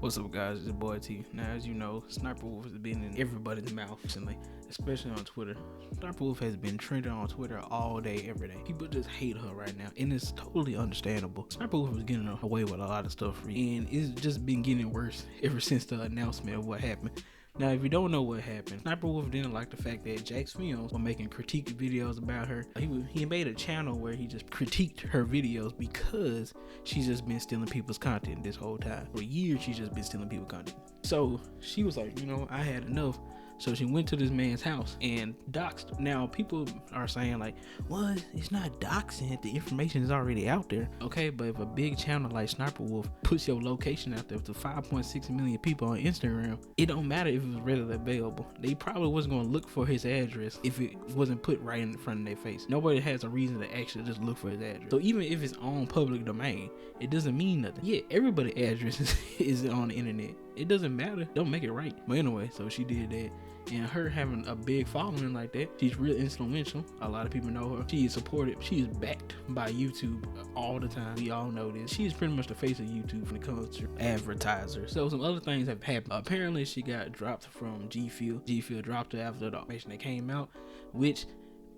What's up, guys? It's your boy T. Now, as you know, Sniperwolf has been in everybody's mouth recently, especially on Twitter. Sniperwolf has been trending on Twitter all day, every day. People just hate her right now, and it's totally understandable. Sniperwolf was getting away with a lot of stuff, and it's just been getting worse ever since the announcement of what happened. Now, if you don't know what happened, Sniperwolf didn't like the fact that Jacksfilms were making critique videos about her. He made a channel where he just critiqued her videos because she's just been stealing people's content this whole time. For years, she's just been stealing people's content. So she was like, I had enough. So she went to this man's house and doxed him. Now, people are saying like, well, it's not doxing. The information is already out there. Okay, but if a big channel like Sniperwolf puts your location out there to 5.6 million people on Instagram, it don't matter if it was readily available. They probably wasn't going to look for his address if it wasn't put right in front of their face. Nobody has a reason to actually just look for his address. So even if it's on public domain, it doesn't mean nothing. Yeah, everybody's address is on the internet. It doesn't matter. Don't make it right. But anyway, so she did that. And her having a big following like that, she's real influential. A lot of people know her. She is supported. She is backed by YouTube all the time. We all know this. She is pretty much the face of YouTube when it comes to advertisers. So some other things have happened. Apparently, she got dropped from Jacksfilm. Jacksfilm dropped her after the information that came out, which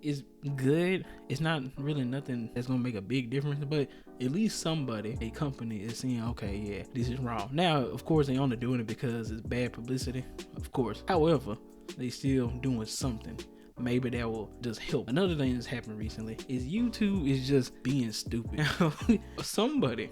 is good. It's not really nothing that's gonna make a big difference, but at least somebody, a company, is saying, okay, yeah, this is wrong. Now, of course, they only doing it because it's bad publicity, of course. However, they still doing something. Maybe that will just help. Another thing that's happened recently is YouTube is just being stupid. Somebody,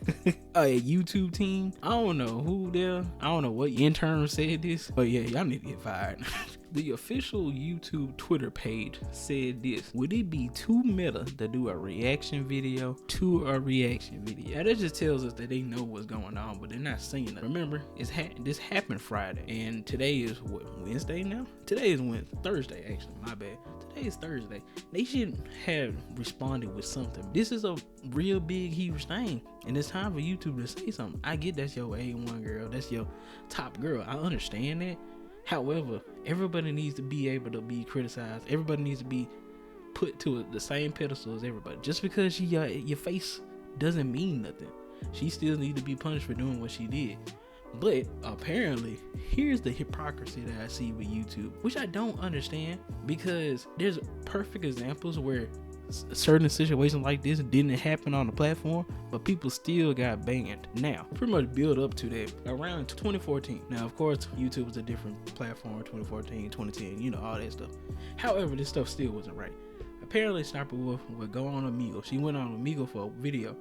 a YouTube team, I don't know who there, I don't know what intern said this, but yeah, y'all need to get fired. The official YouTube Twitter page said this: would it be too meta to do a reaction video to a reaction video? Now that just tells us that they know what's going on, but they're not saying it. Remember, this happened Friday, and today is what, Wednesday now? Today is Thursday, actually, my bad. Today is Thursday. They should have responded with something. This is a real big, huge thing, and it's time for YouTube to say something. I get that's your A1 girl, that's your top girl. I understand that. However, everybody needs to be able to be criticized. Everybody needs to be put to the same pedestal as everybody. Just because she your face doesn't mean nothing. She still needs to be punished for doing what she did. But apparently, here's the hypocrisy that I see with YouTube, which I don't understand, because there's perfect examples where certain situations like this didn't happen on the platform, but people still got banned. Now, pretty much build up to that around 2014. Now, of course, YouTube was a different platform, 2014, 2010, all that stuff. However, this stuff still wasn't right. Apparently, Sniperwolf would go on Omegle. She went on Omegle for a video,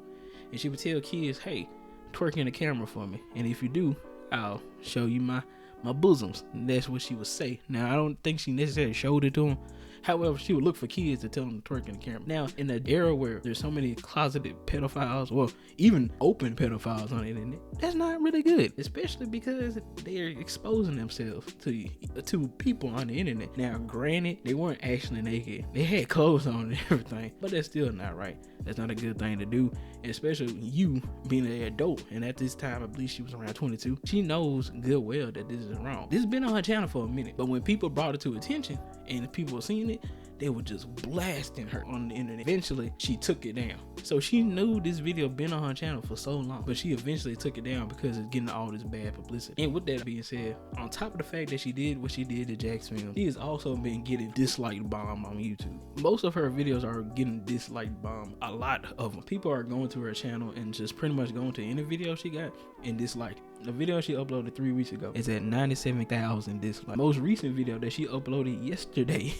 and she would tell kids, hey, twerk in the camera for me, and if you do, I'll show you my bosoms. And that's what she would say. Now, I don't think she necessarily showed it to him. However, she would look for kids to tell them to twerk in the camera. Now, in the era where there's so many closeted pedophiles, or even open pedophiles on the internet, that's not really good, especially because they're exposing themselves to people on the internet. Now, granted, they weren't actually naked. They had clothes on and everything, but that's still not right. That's not a good thing to do, especially you being an adult. And at this time, I believe she was around 22. She knows good well that this is wrong. This has been on her channel for a minute, but when people brought it to attention and people were seeing it, they were just blasting her on the internet. Eventually, she took it down. So she knew this video been on her channel for so long, but she eventually took it down because it's getting all this bad publicity. And with that being said, on top of the fact that she did what she did to Jacksfilm, she has also been getting dislike bomb on YouTube. Most of her videos are getting dislike bomb. A lot of them. People are going to her channel and just pretty much going to any video she got and dislike it. The video she uploaded 3 weeks ago is at 97,000 dislikes. Most recent video that she uploaded yesterday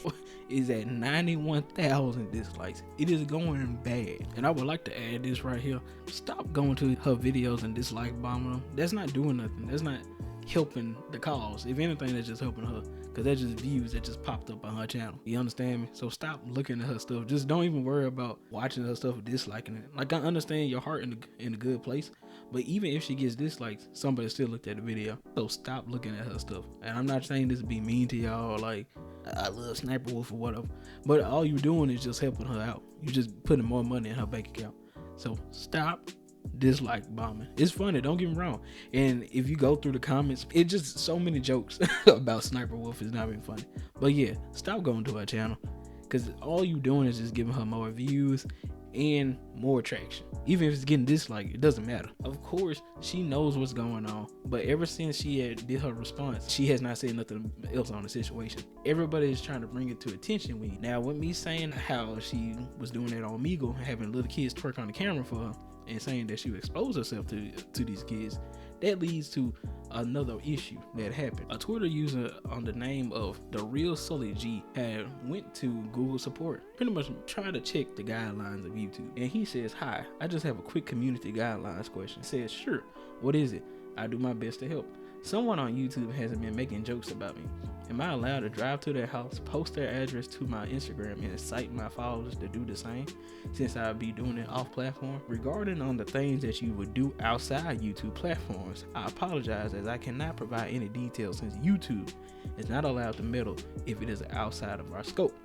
is at 91,000 dislikes. It is going bad. And I would like to add this right here. Stop going to her videos and dislike bombing them. That's not doing nothing. That's not helping the cause. If anything, that's just helping her, because that's just views that just popped up on her channel. You understand me? So stop looking at her stuff. Just don't even worry about watching her stuff or disliking it. Like, I understand your heart in a good place, but even if she gets dislikes, somebody still looked at the video. So stop looking at her stuff. And I'm not saying this to be mean to y'all, or like I love Sniperwolf or whatever, but all you're doing is just helping her out. You're just putting more money in her bank account. So stop dislike bombing. It's funny, don't get me wrong, and if you go through the comments, it's just so many jokes about Sniperwolf. Is not even funny. But yeah, stop going to her channel, because all you doing is just giving her more views and more traction. Even if it's getting disliked, it doesn't matter. Of course, she knows what's going on, but ever since she did her response, she has not said nothing else on the situation. Everybody is trying to bring it to attention. Now, with me saying how she was doing that on Meagle, having little kids twerk on the camera for her, and saying that she would expose herself to these kids, that leads to another issue that happened. A Twitter user on the name of The Real Sully G had went to Google support, pretty much trying to check the guidelines of YouTube. And he says, "Hi, I just have a quick community guidelines question." Says, "Sure, what is it? I do my best to help. Someone on YouTube hasn't been making jokes about me. Am I allowed to drive to their house, post their address to my Instagram, and incite my followers to do the same, since I'll be doing it off platform? Regarding on the things that you would do outside YouTube platforms, I apologize as I cannot provide any details since YouTube is not allowed to meddle if it is outside of our scope.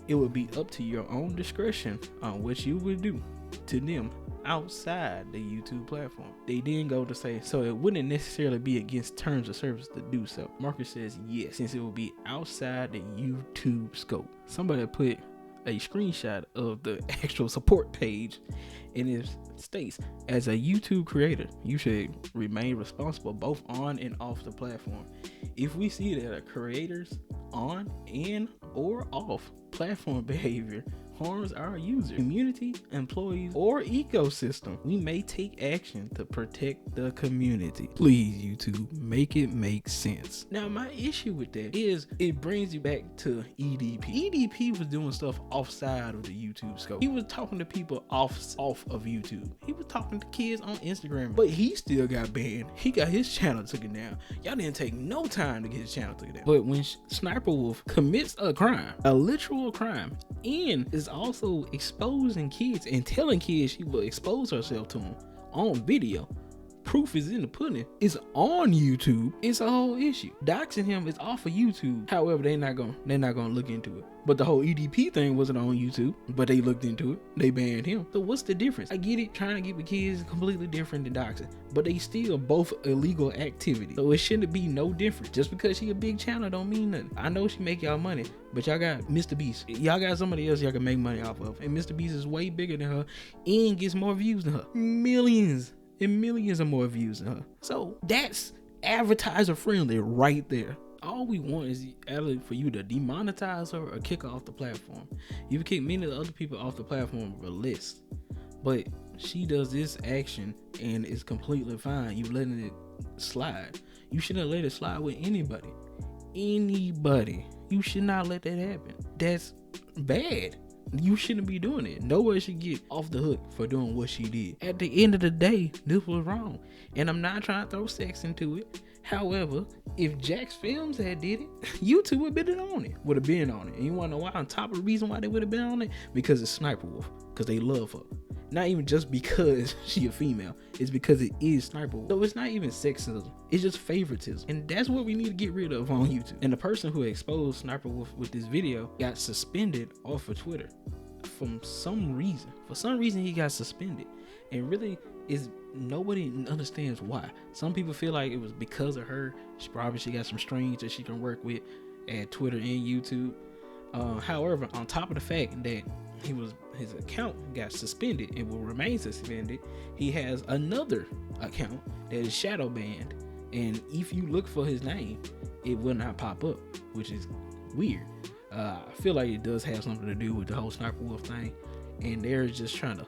It would be up to your own discretion on what you would do to them outside the YouTube platform." They then go to say, so it wouldn't necessarily be against terms of service to do so. Marcus says yes, since it will be outside the YouTube scope. Somebody put a screenshot of the actual support page, and it states, as a YouTube creator, you should remain responsible both on and off the platform. If we see that a creator's on and or off platform behavior harms our user, community, employees, or ecosystem, we may take action to protect the community. Please, YouTube, make it make sense. Now, my issue with that is it brings you back to EDP. EDP was doing stuff offside of the YouTube scope. He was talking to people off of YouTube. He was talking to kids on Instagram, but he still got banned. He got his channel taken down. Y'all didn't take no time to get his channel taken down. But when Sniperwolf commits a crime, a literal crime, and is also exposing kids and telling kids she will expose herself to them on video, proof is in the pudding. It's on YouTube. It's a whole issue. Doxing him is off of YouTube. However, they're not gonna look into it. But the whole EDP thing wasn't on YouTube, but they looked into it. They banned him. So what's the difference? I get it, trying to get the kids is completely different than doxing, but they still both illegal activity. So it shouldn't be no different. Just because she a big channel don't mean nothing. I know she make y'all money, but y'all got Mr. Beast. Y'all got somebody else y'all can make money off of. And Mr. Beast is way bigger than her and gets more views than her. Millions and millions of more views than her. So that's advertiser friendly right there. All we want is either for you to demonetize her or kick her off the platform. You've kicked many of the other people off the platform for less, but she does this action and it's completely fine. You letting it slide. You shouldn't let it slide with anybody. You should not let that happen. That's bad. You shouldn't be doing it. Nobody should get off the hook for doing what she did. At the end of the day, this was wrong. And I'm not trying to throw sex into it. However, if Jacksfilms had did it, YouTube would have been on it. And you want to know why? On top of the reason why they would have been on it? Because it's Sniperwolf. Because they love her. Not even just because she a female. It's because it is Sniperwolf. So it's not even sexism. It's just favoritism. And that's what we need to get rid of on YouTube. And the person who exposed Sniperwolf with this video got suspended off of Twitter from some reason. For some reason, he got suspended. And really, nobody understands why. Some people feel like it was because of her. She got some strings that she can work with at Twitter and YouTube. However, on top of the fact that his account got suspended and will remain suspended, he has another account that is shadow banned, and if you look for his name, it will not pop up, which is weird. I feel like it does have something to do with the whole Sniperwolf thing, and they're just trying to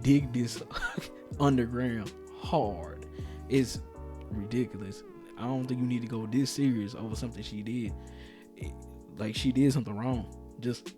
dig this underground hard. It's ridiculous. I don't think you need to go this serious over something she did. Like, she did something wrong. Just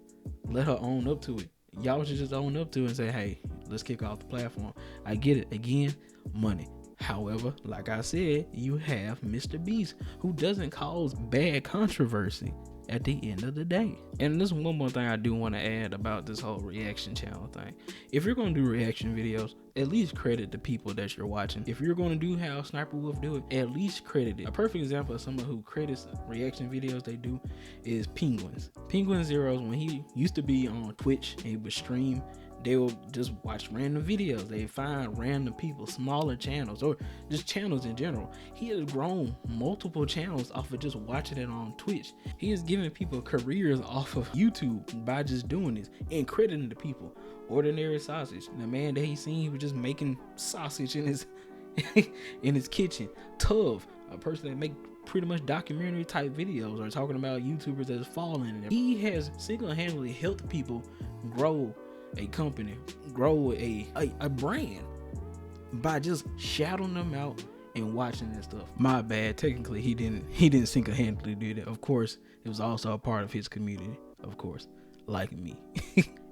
let her own up to it. Y'all should just own up to it and say, hey, let's kick off the platform. I get it. Again, money. However, like I said, you have Mr. Beast, who doesn't cause bad controversy at the end of the day. And there's one more thing I do want to add about this whole reaction channel thing. If you're going to do reaction videos, at least credit the people that you're watching. If you're going to do how Sniperwolf do it, at least credit it. A perfect example of someone who credits reaction videos they do is Penguins. Penguin Zeros, when he used to be on Twitch and he would stream They will just watch random videos. They find random people, smaller channels, or just channels in general. He has grown multiple channels off of just watching it on Twitch. He is giving people careers off of YouTube by just doing this and crediting the people. Ordinary sausage. The man that he seen, he was just making sausage in his in his kitchen. Tov, a person that make pretty much documentary type videos or talking about YouTubers that's falling. He has single-handedly helped people grow a company, grow a brand by just shouting them out and watching that stuff. My bad. Technically, he didn't single-handedly do that. Of course, it was also a part of his community, of course, like me.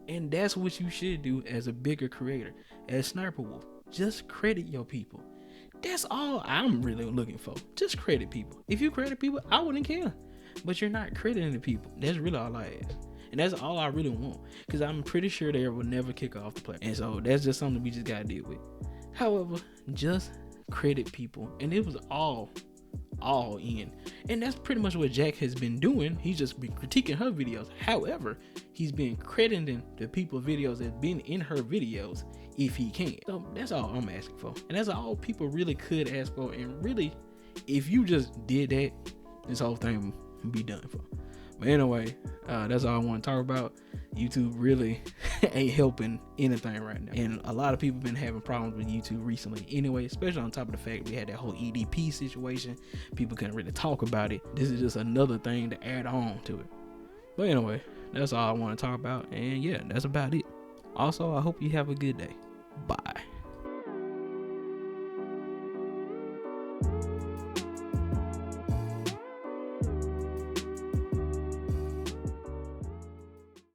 And that's what you should do as a bigger creator, as Sniperwolf. Just credit your people. That's all I'm really looking for. Just credit people. If you credit people, I wouldn't care. But you're not crediting the people. That's really all I ask. And that's all I really want. Because I'm pretty sure they will never kick off the play. And so that's just something we just got to deal with. However, just credit people. And it was all in. And that's pretty much what Jack has been doing. He's just been critiquing her videos. However, he's been crediting the people videos that's been in her videos if he can. So that's all I'm asking for. And that's all people really could ask for. And really, if you just did that, this whole thing would be done for. But anyway, that's all I want to talk about. YouTube really ain't helping anything right now. And a lot of people been having problems with YouTube recently anyway, especially on top of the fact we had that whole EDP situation. People couldn't really talk about it. This is just another thing to add on to it. But anyway, that's all I want to talk about. And yeah, that's about it. Also, I hope you have a good day. Bye.